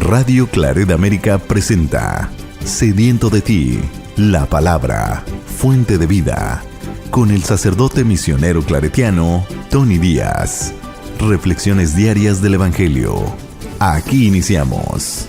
Radio Claret América presenta Sediento de ti, la palabra, fuente de vida, con el sacerdote misionero claretiano Tony Díaz. Reflexiones diarias del Evangelio. Aquí iniciamos.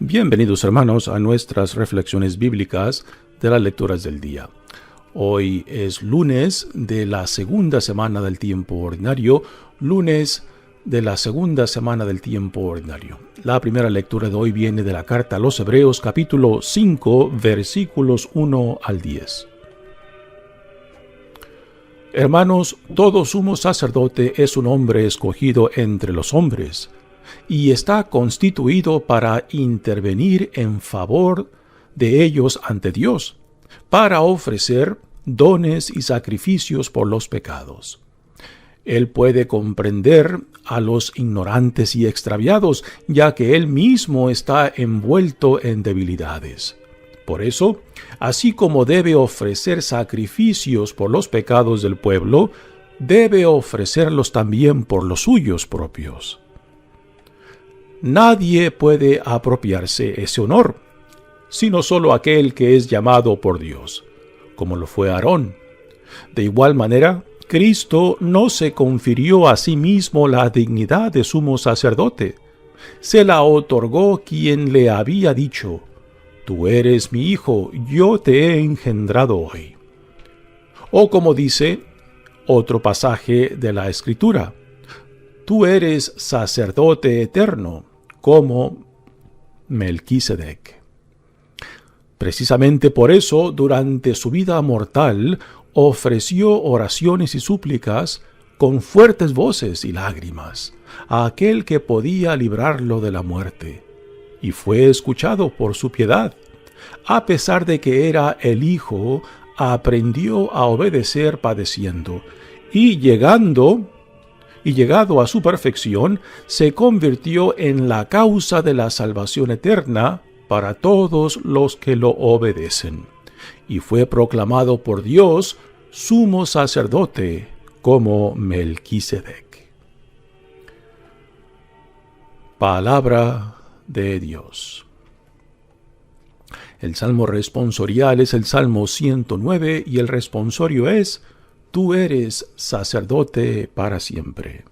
Bienvenidos hermanos a nuestras reflexiones bíblicas de las lecturas del día. Hoy es lunes de la segunda semana del tiempo ordinario, La primera lectura de hoy viene de la carta a los Hebreos, capítulo 5, versículos 1 al 10. Hermanos, todo sumo sacerdote es un hombre escogido entre los hombres, y está constituido para intervenir en favor de ellos ante Dios, para ofrecer dones y sacrificios por los pecados. Él puede comprender a los ignorantes y extraviados, ya que él mismo está envuelto en debilidades. Por eso, así como debe ofrecer sacrificios por los pecados del pueblo, debe ofrecerlos también por los suyos propios. Nadie puede apropiarse ese honor, sino solo aquel que es llamado por Dios, como lo fue Aarón. De igual manera, Cristo no se confirió a sí mismo la dignidad de sumo sacerdote. Se la otorgó quien le había dicho: «Tú eres mi hijo, yo te he engendrado hoy». O como dice otro pasaje de la Escritura: «Tú eres sacerdote eterno, como Melquisedec». Precisamente por eso, durante su vida mortal, ofreció oraciones y súplicas con fuertes voces y lágrimas a aquel que podía librarlo de la muerte, y fue escuchado por su piedad. A pesar de que era el Hijo, aprendió a obedecer padeciendo, y llegado a su perfección, se convirtió en la causa de la salvación eterna para todos los que lo obedecen, y fue proclamado por Dios sumo sacerdote como Melquisedec. Palabra de Dios. El salmo responsorial es el Salmo 109 y el responsorio es: Tú eres sacerdote para siempre.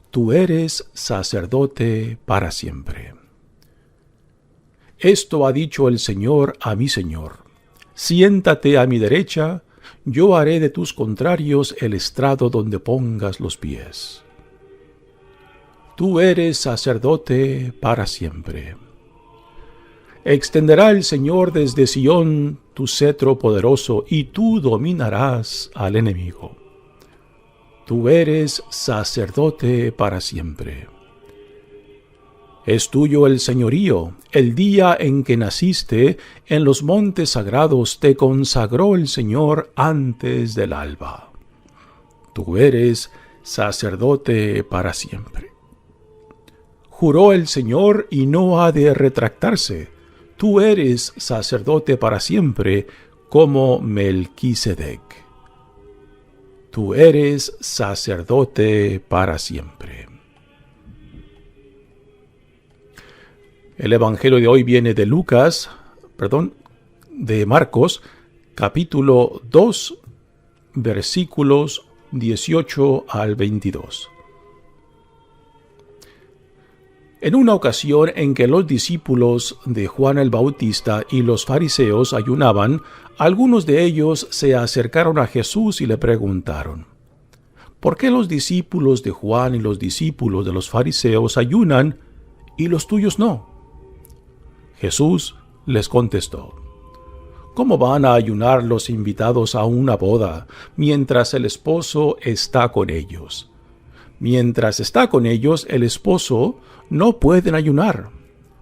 Tú eres sacerdote para siempre. Esto ha dicho el Señor a mi Señor: siéntate a mi derecha, yo haré de tus contrarios el estrado donde pongas los pies. Tú eres sacerdote para siempre. Extenderá el Señor desde Sión tu cetro poderoso, y tú dominarás al enemigo. Tú eres sacerdote para siempre. Es tuyo el señorío. El día en que naciste, en los montes sagrados te consagró el Señor antes del alba. Tú eres sacerdote para siempre. Juró el Señor y no ha de retractarse: tú eres sacerdote para siempre, como Melquisedec. Tú eres sacerdote para siempre. El Evangelio de hoy viene de Marcos, capítulo 2, versículos 18 al 22. En una ocasión en que los discípulos de Juan el Bautista y los fariseos ayunaban, algunos de ellos se acercaron a Jesús y le preguntaron: ¿por qué los discípulos de Juan y los discípulos de los fariseos ayunan y los tuyos no? Jesús les contestó: ¿cómo van a ayunar los invitados a una boda mientras el esposo está con ellos? Mientras está con ellos el esposo, no pueden ayunar.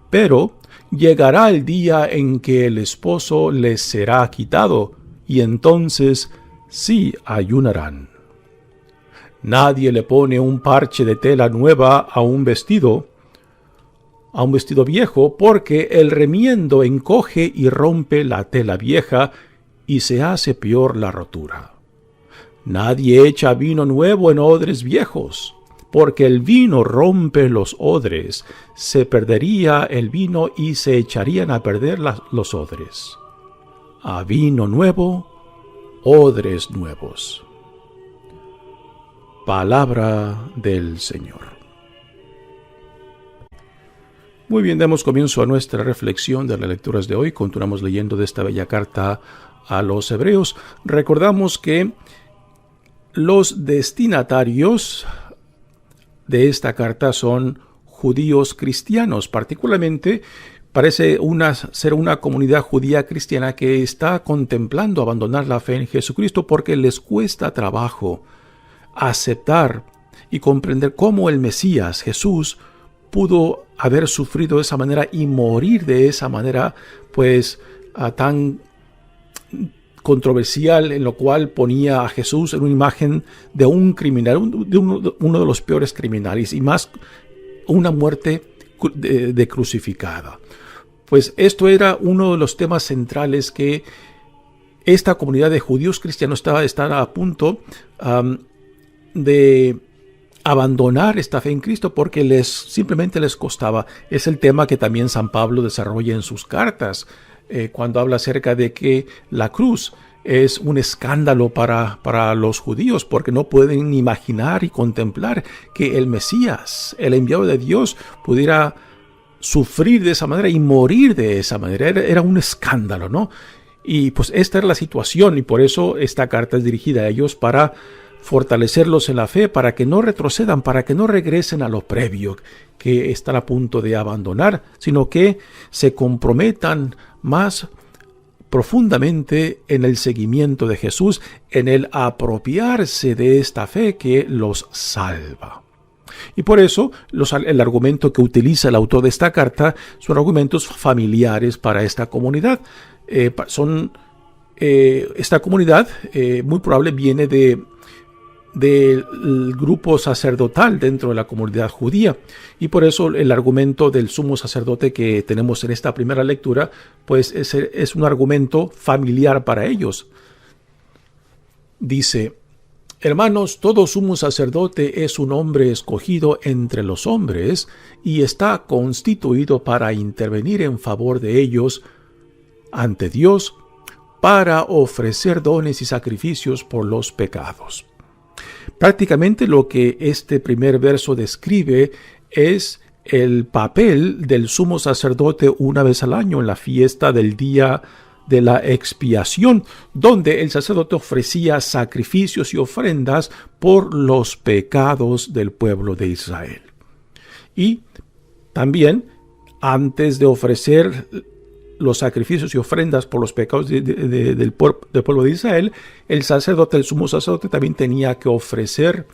Pero llegará el día en que el esposo les será quitado, y entonces sí ayunarán. Nadie le pone un parche de tela nueva a un vestido viejo, porque el remiendo encoge y rompe la tela vieja y se hace peor la rotura. Nadie echa vino nuevo en odres viejos, porque el vino rompe los odres, se perdería el vino y se echarían a perder los odres. A vino nuevo, odres nuevos. Palabra del Señor. Muy bien, damos comienzo a nuestra reflexión de las lecturas de hoy. Continuamos leyendo de esta bella carta a los Hebreos. Recordamos que los destinatarios de esta carta son judíos cristianos. Particularmente parece ser una comunidad judía cristiana que está contemplando abandonar la fe en Jesucristo porque les cuesta trabajo aceptar y comprender cómo el Mesías, Jesús, pudo haber sufrido de esa manera y morir de esa manera, pues tan controversial, en lo cual ponía a Jesús en una imagen de un criminal, uno de los peores criminales, y más una muerte de crucificada. Pues esto era uno de los temas centrales que esta comunidad de judíos cristianos estaba a punto de abandonar esta fe en Cristo porque simplemente les costaba. Es el tema que también San Pablo desarrolla en sus cartas, cuando habla acerca de que la cruz es un escándalo para los judíos, porque no pueden imaginar y contemplar que el Mesías, el enviado de Dios, pudiera sufrir de esa manera y morir de esa manera. Era un escándalo, ¿no? Y pues esta era la situación, y por eso esta carta es dirigida a ellos para fortalecerlos en la fe, para que no retrocedan, para que no regresen a lo previo que están a punto de abandonar, sino que se comprometan más profundamente en el seguimiento de Jesús, en el apropiarse de esta fe que los salva. Y por eso el argumento que utiliza el autor de esta carta son argumentos familiares para esta comunidad. Esta comunidad muy probable viene del grupo sacerdotal dentro de la comunidad judía, y por eso el argumento del sumo sacerdote que tenemos en esta primera lectura pues es un argumento familiar para ellos. Dice: hermanos, todo sumo sacerdote es un hombre escogido entre los hombres y está constituido para intervenir en favor de ellos ante Dios, para ofrecer dones y sacrificios por los pecados. Prácticamente lo que este primer verso describe es el papel del sumo sacerdote una vez al año en la fiesta del día de la expiación, donde el sacerdote ofrecía sacrificios y ofrendas por los pecados del pueblo de Israel. Y también, antes de ofrecer los sacrificios y ofrendas por los pecados del pueblo de Israel, el sumo sacerdote también tenía que ofrecer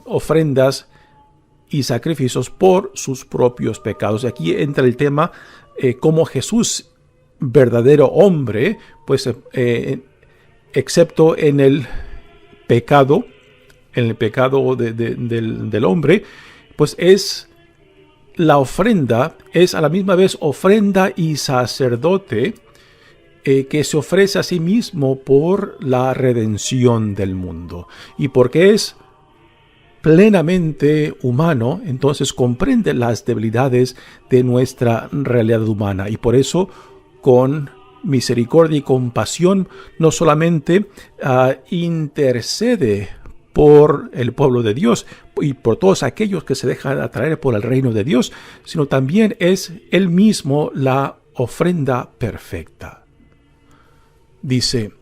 ofrendas y sacrificios por sus propios pecados. Y aquí entra el tema cómo Jesús, verdadero hombre, pues excepto en el pecado del hombre, pues la ofrenda es a la misma vez ofrenda y sacerdote que se ofrece a sí mismo por la redención del mundo. Y porque es plenamente humano, entonces comprende las debilidades de nuestra realidad humana, y por eso con misericordia y compasión no solamente intercede por el pueblo de Dios y por todos aquellos que se dejan atraer por el reino de Dios, sino también es Él mismo la ofrenda perfecta. Dice: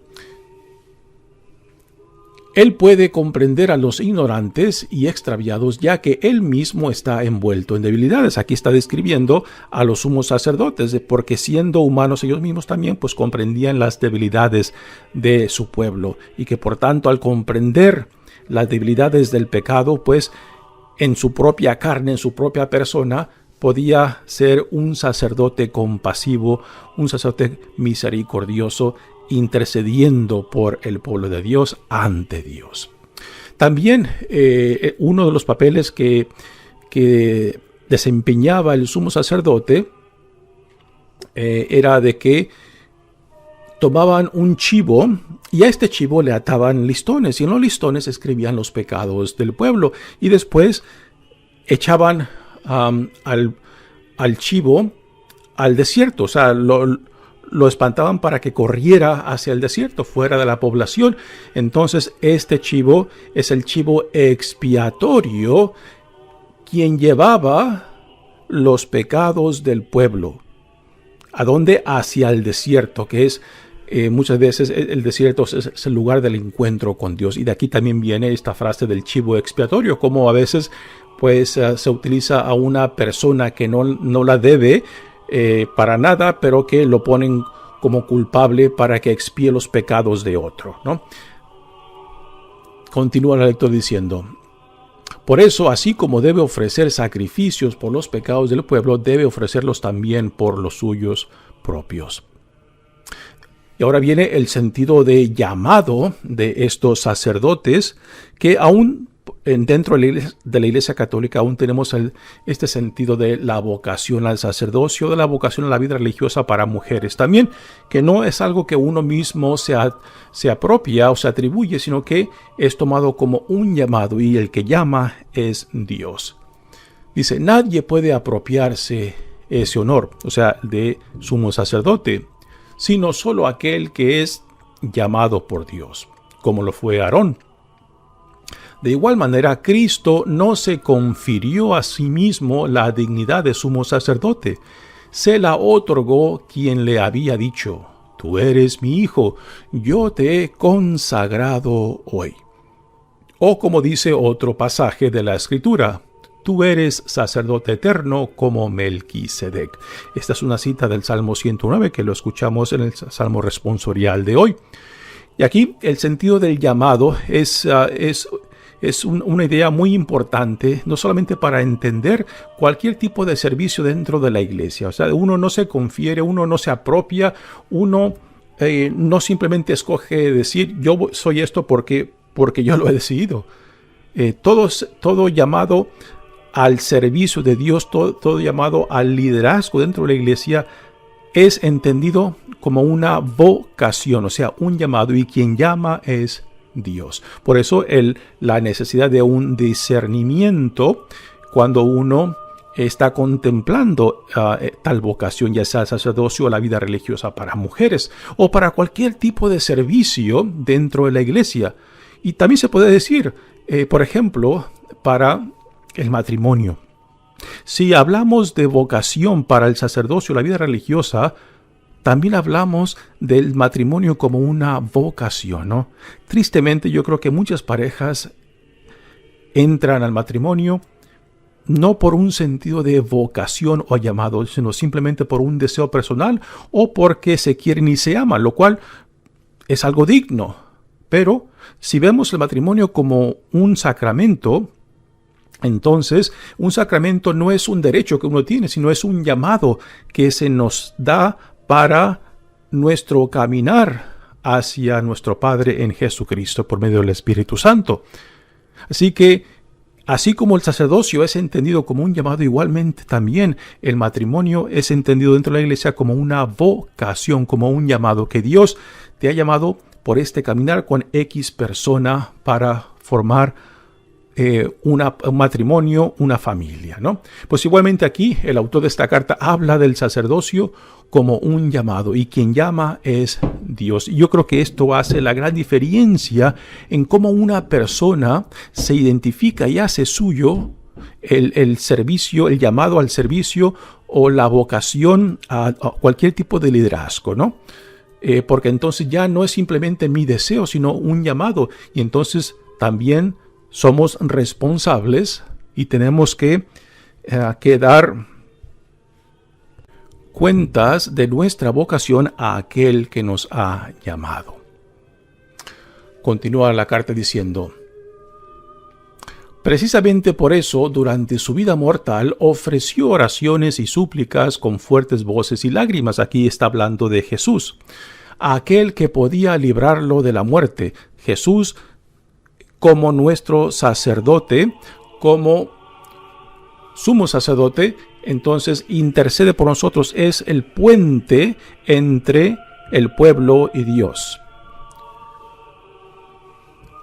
Él puede comprender a los ignorantes y extraviados, ya que Él mismo está envuelto en debilidades. Aquí está describiendo a los sumos sacerdotes, porque siendo humanos ellos mismos también, pues comprendían las debilidades de su pueblo, y que por tanto al comprender las debilidades del pecado, pues en su propia carne, en su propia persona, podía ser un sacerdote compasivo, un sacerdote misericordioso, intercediendo por el pueblo de Dios ante Dios. También uno de los papeles que desempeñaba el sumo sacerdote era de que tomaban un chivo y a este chivo le ataban listones, y en los listones escribían los pecados del pueblo, y después echaban al chivo al desierto. O sea, lo espantaban para que corriera hacia el desierto, fuera de la población. Entonces este chivo es el chivo expiatorio, quien llevaba los pecados del pueblo. ¿A dónde? Hacia el desierto, que es muchas veces el desierto es el lugar del encuentro con Dios. Y de aquí también viene esta frase del chivo expiatorio, como a veces pues se utiliza a una persona que no la debe para nada, pero que lo ponen como culpable para que expíe los pecados de otro, ¿no? Continúa el lector diciendo: por eso, así como debe ofrecer sacrificios por los pecados del pueblo, debe ofrecerlos también por los suyos propios. Y ahora viene el sentido de llamado de estos sacerdotes, que aún dentro de la Iglesia Católica aún tenemos este sentido de la vocación al sacerdocio, de la vocación a la vida religiosa para mujeres también, que no es algo que uno mismo se apropia o se atribuye, sino que es tomado como un llamado, y el que llama es Dios. Dice: nadie puede apropiarse ese honor, o sea, de sumo sacerdote, sino solo aquel que es llamado por Dios, como lo fue Aarón. De igual manera, Cristo no se confirió a sí mismo la dignidad de sumo sacerdote. Se la otorgó quien le había dicho: tú eres mi hijo, yo te he consagrado hoy. O como dice otro pasaje de la Escritura: tú eres sacerdote eterno como Melquisedec. Esta es una cita del Salmo 109 que lo escuchamos en el Salmo responsorial de hoy. Y aquí el sentido del llamado es una idea muy importante, no solamente para entender cualquier tipo de servicio dentro de la iglesia. O sea, uno no se confiere, uno no se apropia, uno no simplemente escoge decir: yo soy esto porque yo lo he decidido. Todo llamado al servicio de Dios, todo llamado al liderazgo dentro de la iglesia es entendido como una vocación, o sea, un llamado, y quien llama es Dios. Por eso la necesidad de un discernimiento cuando uno está contemplando tal vocación, ya sea el sacerdocio o la vida religiosa para mujeres, o para cualquier tipo de servicio dentro de la iglesia. Y también se puede decir, por ejemplo, para el matrimonio. Si hablamos de vocación para el sacerdocio o la vida religiosa, también hablamos del matrimonio como una vocación, ¿no? Tristemente, yo creo que muchas parejas entran al matrimonio no por un sentido de vocación o llamado, sino simplemente por un deseo personal o porque se quieren y se aman, lo cual es algo digno. Pero si vemos el matrimonio como un sacramento, entonces un sacramento no es un derecho que uno tiene, sino es un llamado que se nos da para nuestro caminar hacia nuestro Padre en Jesucristo por medio del Espíritu Santo. Así que, así como el sacerdocio es entendido como un llamado, igualmente también el matrimonio es entendido dentro de la iglesia como una vocación, como un llamado, que Dios te ha llamado por este caminar con X persona para formar un matrimonio, una familia, ¿no? Pues igualmente aquí el autor de esta carta habla del sacerdocio como un llamado, y quien llama es Dios. Y yo creo que esto hace la gran diferencia en cómo una persona se identifica y hace suyo el servicio, el llamado al servicio o la vocación a cualquier tipo de liderazgo, ¿no? Porque entonces ya no es simplemente mi deseo, sino un llamado, y entonces también somos responsables y tenemos que dar cuentas de nuestra vocación a aquel que nos ha llamado. Continúa la carta diciendo: precisamente por eso, durante su vida mortal, ofreció oraciones y súplicas con fuertes voces y lágrimas. Aquí está hablando de Jesús, a aquel que podía librarlo de la muerte. Jesús como nuestro sacerdote, como sumo sacerdote, entonces intercede por nosotros, es el puente entre el pueblo y Dios.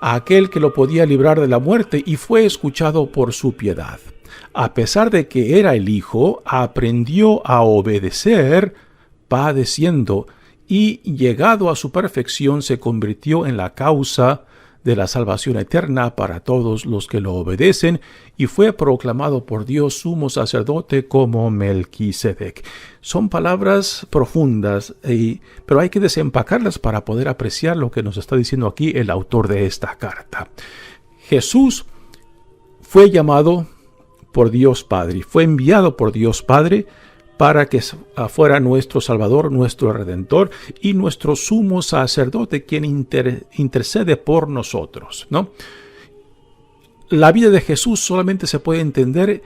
A aquel que lo podía librar de la muerte y fue escuchado por su piedad. A pesar de que era el Hijo, aprendió a obedecer padeciendo y llegado a su perfección se convirtió en la causa de la salvación eterna para todos los que lo obedecen y fue proclamado por Dios sumo sacerdote como Melquisedec. Son palabras profundas, pero hay que desempacarlas para poder apreciar lo que nos está diciendo aquí el autor de esta carta. Jesús fue llamado por Dios Padre, fue enviado por Dios Padre para que fuera nuestro Salvador, nuestro Redentor y nuestro sumo sacerdote, quien intercede por nosotros, ¿no? La vida de Jesús solamente se puede entender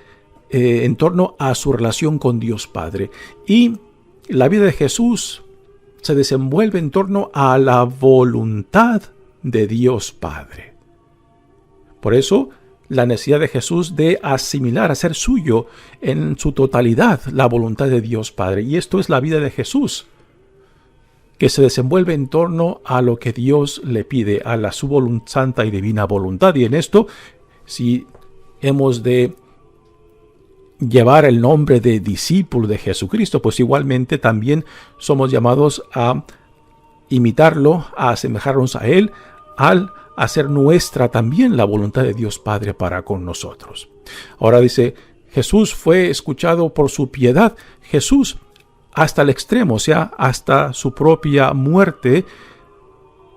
en torno a su relación con Dios Padre. Y la vida de Jesús se desenvuelve en torno a la voluntad de Dios Padre. Por eso, la necesidad de Jesús de asimilar, hacer suyo en su totalidad la voluntad de Dios Padre. Y esto es la vida de Jesús, que se desenvuelve en torno a lo que Dios le pide, a su santa y divina voluntad. Y en esto, si hemos de llevar el nombre de discípulo de Jesucristo, pues igualmente también somos llamados a imitarlo, a asemejarnos a Él, al hacer nuestra también la voluntad de Dios Padre para con nosotros. Ahora dice, Jesús fue escuchado por su piedad. Jesús hasta el extremo, o sea, hasta su propia muerte,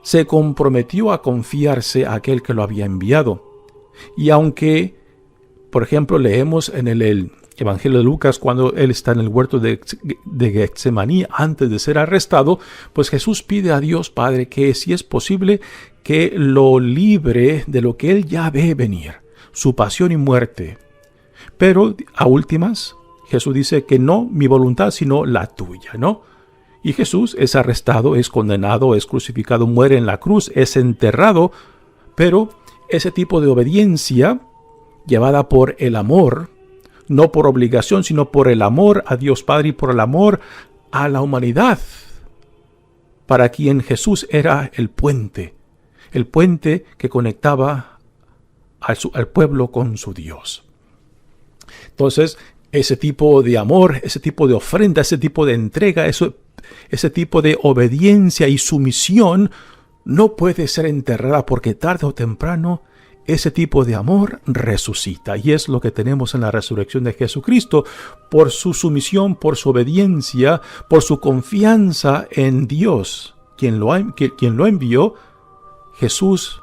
se comprometió a confiarse a aquel que lo había enviado. Y aunque, por ejemplo, leemos en el Evangelio de Lucas cuando él está en el huerto de Getsemaní antes de ser arrestado, pues Jesús pide a Dios Padre que si es posible que lo libre de lo que él ya ve venir, su pasión y muerte. Pero a últimas, Jesús dice que no mi voluntad sino la tuya, ¿no? Y Jesús es arrestado, es condenado, es crucificado, muere en la cruz, es enterrado, pero ese tipo de obediencia llevada por el amor, no por obligación, sino por el amor a Dios Padre y por el amor a la humanidad, para quien Jesús era el puente que conectaba al pueblo con su Dios. Entonces, ese tipo de amor, ese tipo de ofrenda, ese tipo de entrega, ese tipo de obediencia y sumisión no puede ser enterrada porque tarde o temprano ese tipo de amor resucita. Y es lo que tenemos en la resurrección de Jesucristo. Por su sumisión, por su obediencia, por su confianza en Dios, quien lo envió, Jesús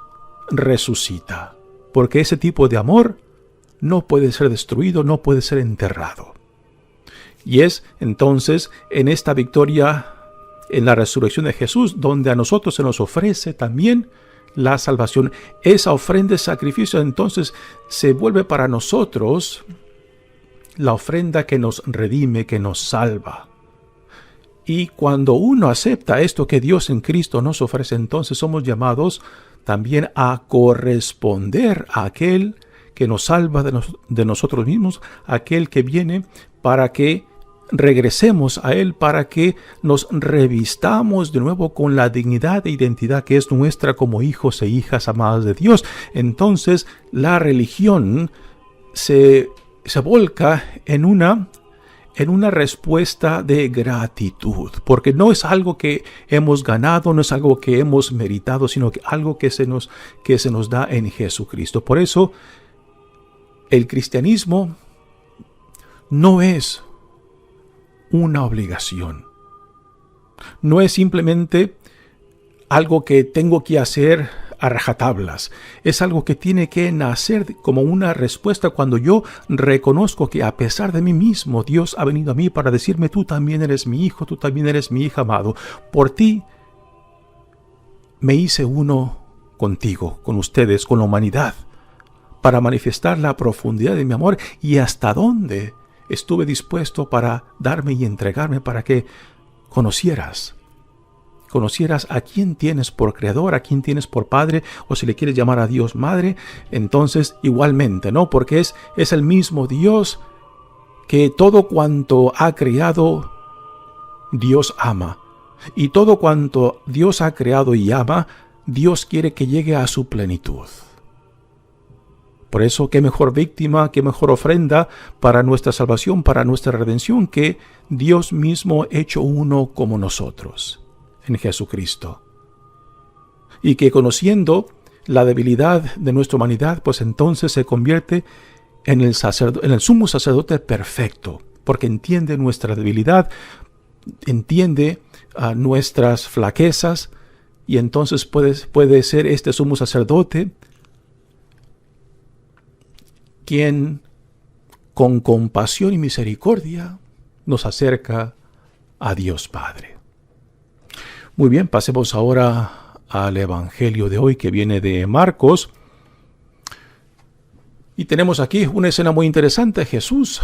resucita. Porque ese tipo de amor no puede ser destruido, no puede ser enterrado. Y es entonces en esta victoria, en la resurrección de Jesús, donde a nosotros se nos ofrece también la salvación. Esa ofrenda de sacrificio entonces se vuelve para nosotros la ofrenda que nos redime, que nos salva. Y cuando uno acepta esto que Dios en Cristo nos ofrece, entonces somos llamados también a corresponder a aquel que nos salva de nosotros mismos, aquel que viene para que regresemos a Él, para que nos revistamos de nuevo con la dignidad e identidad que es nuestra como hijos e hijas amadas de Dios. Entonces la religión se volca en una respuesta de gratitud, porque no es algo que hemos ganado, no es algo que hemos meritado, sino que algo que se nos da en Jesucristo. Por eso el cristianismo no es una obligación. No es simplemente algo que tengo que hacer a rajatablas. Es algo que tiene que nacer como una respuesta cuando yo reconozco que a pesar de mí mismo, Dios ha venido a mí para decirme: tú también eres mi hijo, tú también eres mi hija amado. Por ti me hice uno contigo, con ustedes, con la humanidad, para manifestar la profundidad de mi amor y hasta dónde estuve dispuesto para darme y entregarme para que conocieras conocieras a quién tienes por creador, a quién tienes por padre, o si le quieres llamar a Dios madre, entonces igualmente, ¿no? Porque es el mismo Dios que todo cuanto ha creado, Dios ama. Y todo cuanto Dios ha creado y ama, Dios quiere que llegue a su plenitud. Por eso, qué mejor víctima, qué mejor ofrenda para nuestra salvación, para nuestra redención, que Dios mismo hecho uno como nosotros, en Jesucristo. Y que conociendo la debilidad de nuestra humanidad, pues entonces se convierte en el sumo sacerdote perfecto, porque entiende nuestra debilidad, entiende nuestras flaquezas, y entonces puede ser este sumo sacerdote quien con compasión y misericordia nos acerca a Dios Padre. Muy bien, pasemos ahora al Evangelio de hoy, que viene de Marcos. Y tenemos aquí una escena muy interesante. Jesús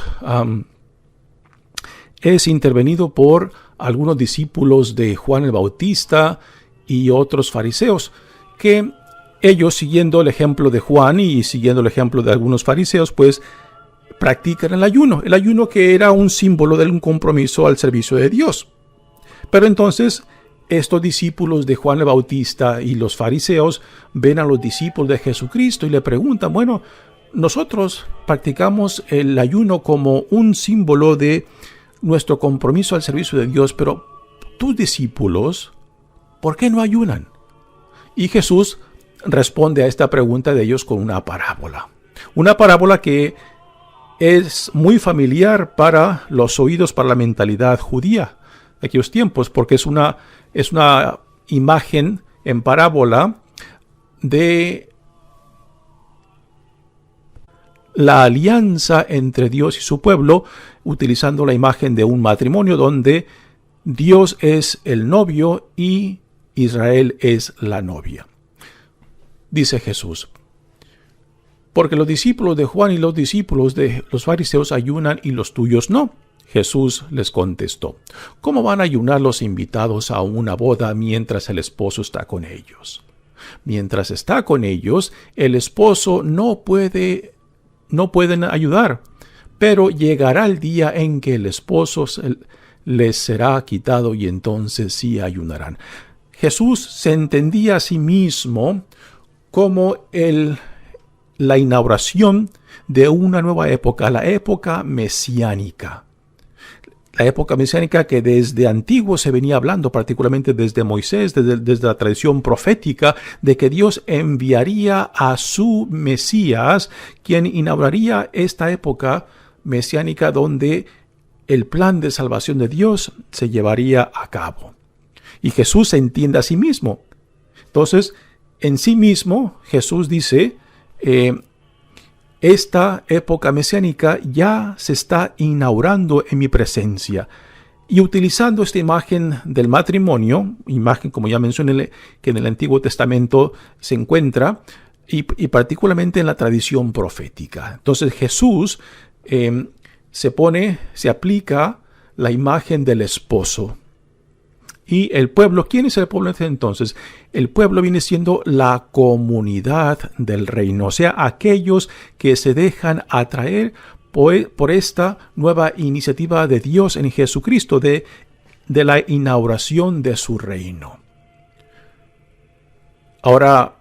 es intervenido por algunos discípulos de Juan el Bautista y otros fariseos, que ellos, siguiendo el ejemplo de Juan y siguiendo el ejemplo de algunos fariseos, pues practican el ayuno que era un símbolo de un compromiso al servicio de Dios. Pero entonces estos discípulos de Juan el Bautista y los fariseos ven a los discípulos de Jesucristo y le preguntan, bueno, nosotros practicamos el ayuno como un símbolo de nuestro compromiso al servicio de Dios, pero tus discípulos, ¿por qué no ayunan? Y Jesús responde a esta pregunta de ellos con una parábola. Una parábola que es muy familiar para los oídos, para la mentalidad judía de aquellos tiempos, porque es una imagen en parábola de la alianza entre Dios y su pueblo, utilizando la imagen de un matrimonio donde Dios es el novio y Israel es la novia. Dice Jesús, porque los discípulos de Juan y los discípulos de los fariseos ayunan y los tuyos no. Jesús les contestó, ¿cómo van a ayunar los invitados a una boda mientras el esposo está con ellos? Mientras está con ellos, el esposo no pueden ayudar, pero llegará el día en que el esposo les será quitado y entonces sí ayunarán. Jesús se entendía a sí mismo como la inauguración de una nueva época, la época mesiánica. La época mesiánica que desde antiguo se venía hablando, particularmente desde Moisés, desde la tradición profética, de que Dios enviaría a su Mesías, quien inauguraría esta época mesiánica donde el plan de salvación de Dios se llevaría a cabo. Y Jesús se entiende a sí mismo. Entonces, en sí mismo, Jesús dice, esta época mesiánica ya se está inaugurando en mi presencia. Y utilizando esta imagen del matrimonio, imagen como ya mencioné que en el Antiguo Testamento se encuentra, y particularmente en la tradición profética. Entonces Jesús se aplica la imagen del esposo. Y el pueblo, ¿quién es el pueblo entonces? El pueblo viene siendo la comunidad del reino, o sea, aquellos que se dejan atraer por esta nueva iniciativa de Dios en Jesucristo, de la inauguración de su reino. Ahora,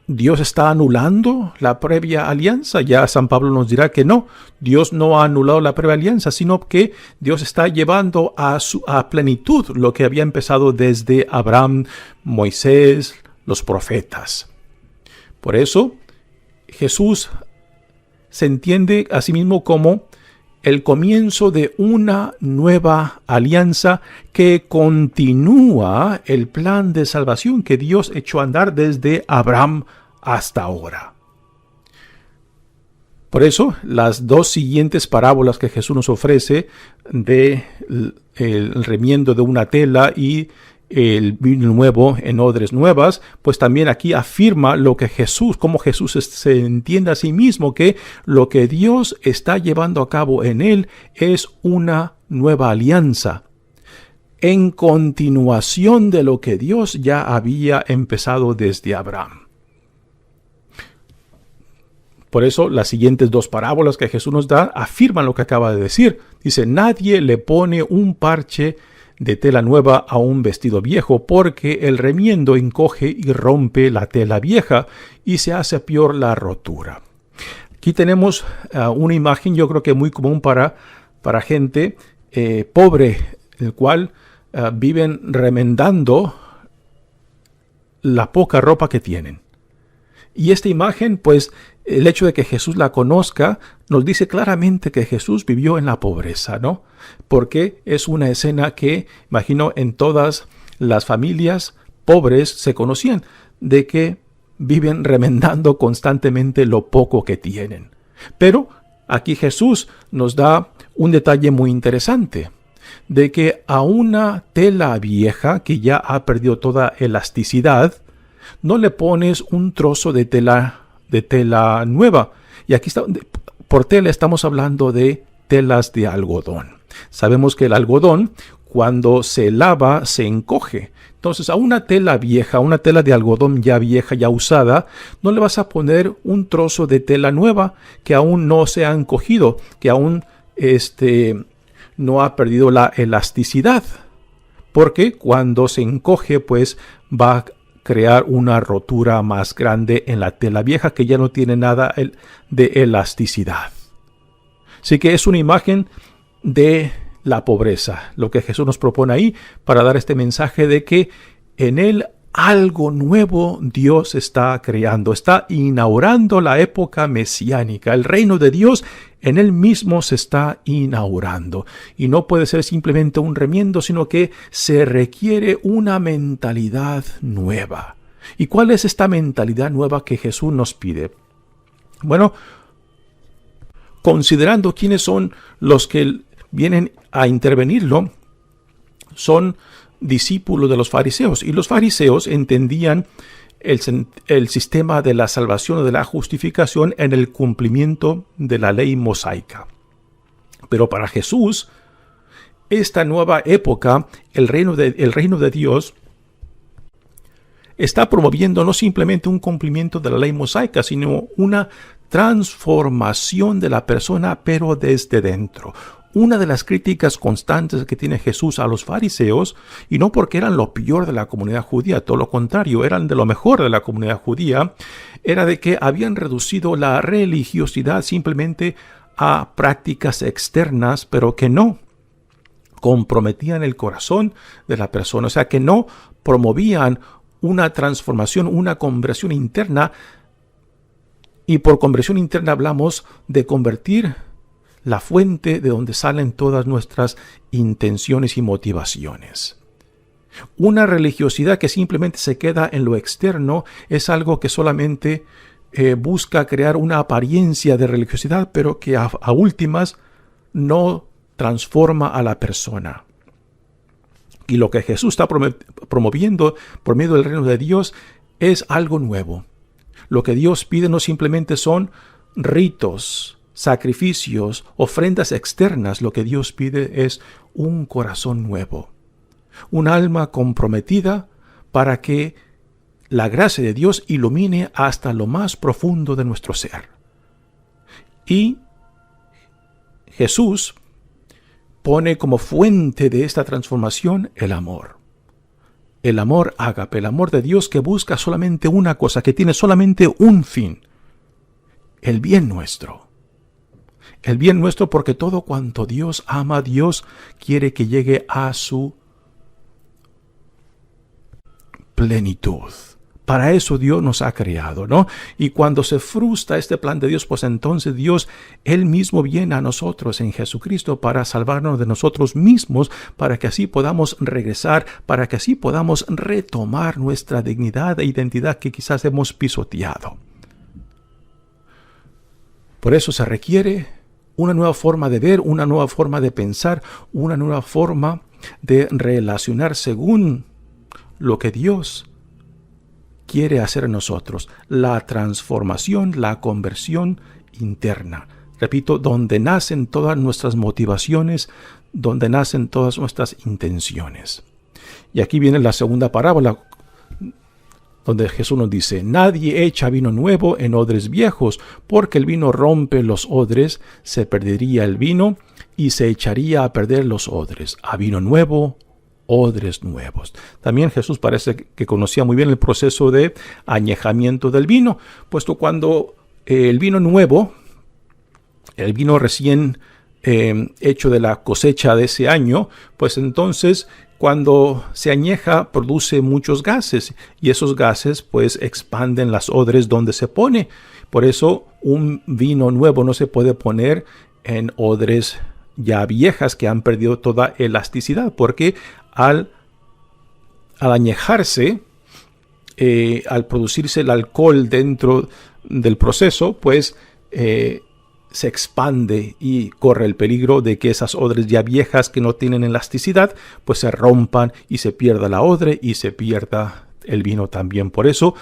¿Dios está anulando la previa alianza? Ya San Pablo nos dirá que no. Dios no ha anulado la previa alianza, sino que Dios está llevando a plenitud lo que había empezado desde Abraham, Moisés, los profetas. Por eso, Jesús se entiende a sí mismo como el comienzo de una nueva alianza que continúa el plan de salvación que Dios echó a andar desde Abraham hasta ahora. Por eso, las dos siguientes parábolas que Jesús nos ofrece de el remiendo de una tela y el vino nuevo en odres nuevas, pues también aquí afirma lo que cómo Jesús se entiende a sí mismo, que lo que Dios está llevando a cabo en él es una nueva alianza. en continuación de lo que Dios ya había empezado desde Abraham. Por eso las siguientes dos parábolas que Jesús nos da afirman lo que acaba de decir. Dice, nadie le pone un parche de tela nueva a un vestido viejo, porque el remiendo encoge y rompe la tela vieja y se hace peor la rotura. Aquí tenemos una imagen, yo creo que muy común para gente pobre, el cual viven remendando la poca ropa que tienen. Y esta imagen, pues, el hecho de que Jesús la conozca, nos dice claramente que Jesús vivió en la pobreza, ¿no? Porque es una escena que, imagino, en todas las familias pobres se conocían, de que viven remendando constantemente lo poco que tienen. Pero aquí Jesús nos da un detalle muy interesante, de que a una tela vieja que ya ha perdido toda elasticidad, no le pones un trozo de tela nueva. Y aquí por tela estamos hablando de telas de algodón. Sabemos que el algodón, cuando se lava, se encoge. Entonces, a una tela vieja, una tela de algodón ya vieja, ya usada, no le vas a poner un trozo de tela nueva que aún no se ha encogido, que aún no ha perdido la elasticidad. Porque cuando se encoge, pues va a crear una rotura más grande en la tela vieja que ya no tiene nada de elasticidad. Así que es una imagen de la pobreza, lo que Jesús nos propone ahí para dar este mensaje de que en él algo nuevo Dios está creando, está inaugurando la época mesiánica. El reino de Dios en él mismo se está inaugurando. Y no puede ser simplemente un remiendo, sino que se requiere una mentalidad nueva. ¿Y cuál es esta mentalidad nueva que Jesús nos pide? Bueno, considerando quiénes son los que vienen a intervenirlo, son discípulos de los fariseos. Y los fariseos entendían el sistema de la salvación o de la justificación en el cumplimiento de la ley mosaica. Pero para Jesús, esta nueva época, el reino de Dios, está promoviendo no simplemente un cumplimiento de la ley mosaica, sino una transformación de la persona, pero desde dentro. Una de las críticas constantes que tiene Jesús a los fariseos, y no porque eran lo peor de la comunidad judía, todo lo contrario, eran de lo mejor de la comunidad judía, era de que habían reducido la religiosidad simplemente a prácticas externas, pero que no comprometían el corazón de la persona, o sea, que no promovían una transformación, una conversión interna. Y por conversión interna hablamos de convertir la fuente de donde salen todas nuestras intenciones y motivaciones. Una religiosidad que simplemente se queda en lo externo es algo que solamente busca crear una apariencia de religiosidad, pero que a últimas no transforma a la persona. Y lo que Jesús está promoviendo por medio del reino de Dios es algo nuevo. Lo que Dios pide no simplemente son ritos, sacrificios, ofrendas externas. Lo que Dios pide es un corazón nuevo, un alma comprometida para que la gracia de Dios ilumine hasta lo más profundo de nuestro ser. Y Jesús pone como fuente de esta transformación el amor. El amor ágape, el amor de Dios que busca solamente una cosa, que tiene solamente un fin: el bien nuestro. El bien nuestro, porque todo cuanto Dios ama, Dios quiere que llegue a su plenitud. Para eso Dios nos ha creado, ¿no? Y cuando se frustra este plan de Dios, pues entonces Dios, Él mismo viene a nosotros en Jesucristo para salvarnos de nosotros mismos, para que así podamos regresar, para que así podamos retomar nuestra dignidad e identidad que quizás hemos pisoteado. Por eso se requiere una nueva forma de ver, una nueva forma de pensar, una nueva forma de relacionar según lo que Dios quiere hacer en nosotros. La transformación, la conversión interna. repito, donde nacen todas nuestras motivaciones, donde nacen todas nuestras intenciones. Y aquí viene la segunda parábola, donde Jesús nos dice: nadie echa vino nuevo en odres viejos, porque el vino rompe los odres, se perdería el vino y se echaría a perder los odres. A vino nuevo, odres nuevos. También Jesús parece que conocía muy bien el proceso de añejamiento del vino, puesto cuando el vino nuevo, el vino recién hecho de la cosecha de ese año, pues entonces cuando se añeja produce muchos gases, y esos gases pues expanden las odres donde se pone. Por eso un vino nuevo no se puede poner en odres ya viejas que han perdido toda elasticidad, porque al añejarse, al producirse el alcohol dentro del proceso, pues se expande y corre el peligro de que esas odres ya viejas que no tienen elasticidad, pues se rompan y se pierda la odre y se pierda el vino también. Por eso,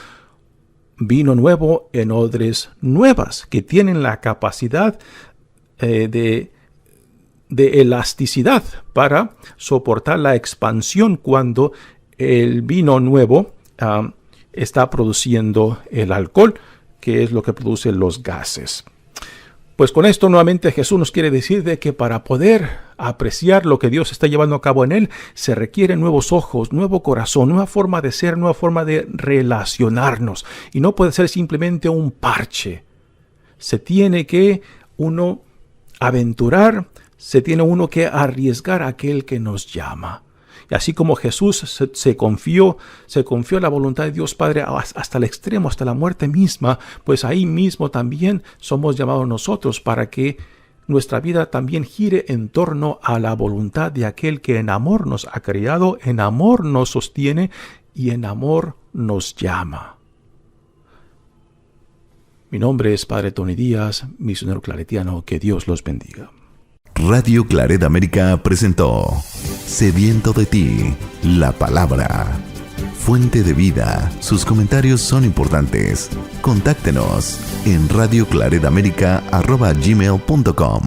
vino nuevo en odres nuevas, que tienen la capacidad de elasticidad para soportar la expansión cuando el vino nuevo está produciendo el alcohol, que es lo que produce los gases. Pues con esto nuevamente Jesús nos quiere decir de que para poder apreciar lo que Dios está llevando a cabo en él, se requieren nuevos ojos, nuevo corazón, nueva forma de ser, nueva forma de relacionarnos. Y no puede ser simplemente un parche. Se tiene que uno aventurar, se tiene uno que arriesgar a aquel que nos llama. Y así como Jesús se confió a la voluntad de Dios Padre hasta el extremo, hasta la muerte misma, pues ahí mismo también somos llamados nosotros para que nuestra vida también gire en torno a la voluntad de aquel que en amor nos ha creado, en amor nos sostiene y en amor nos llama. Mi nombre es Padre Tony Díaz, misionero claretiano. Que Dios los bendiga. Radio Claret América presentó Sediento de ti, la palabra. Fuente de vida. Sus comentarios son importantes. Contáctenos en radioclaretamerica@gmail.com.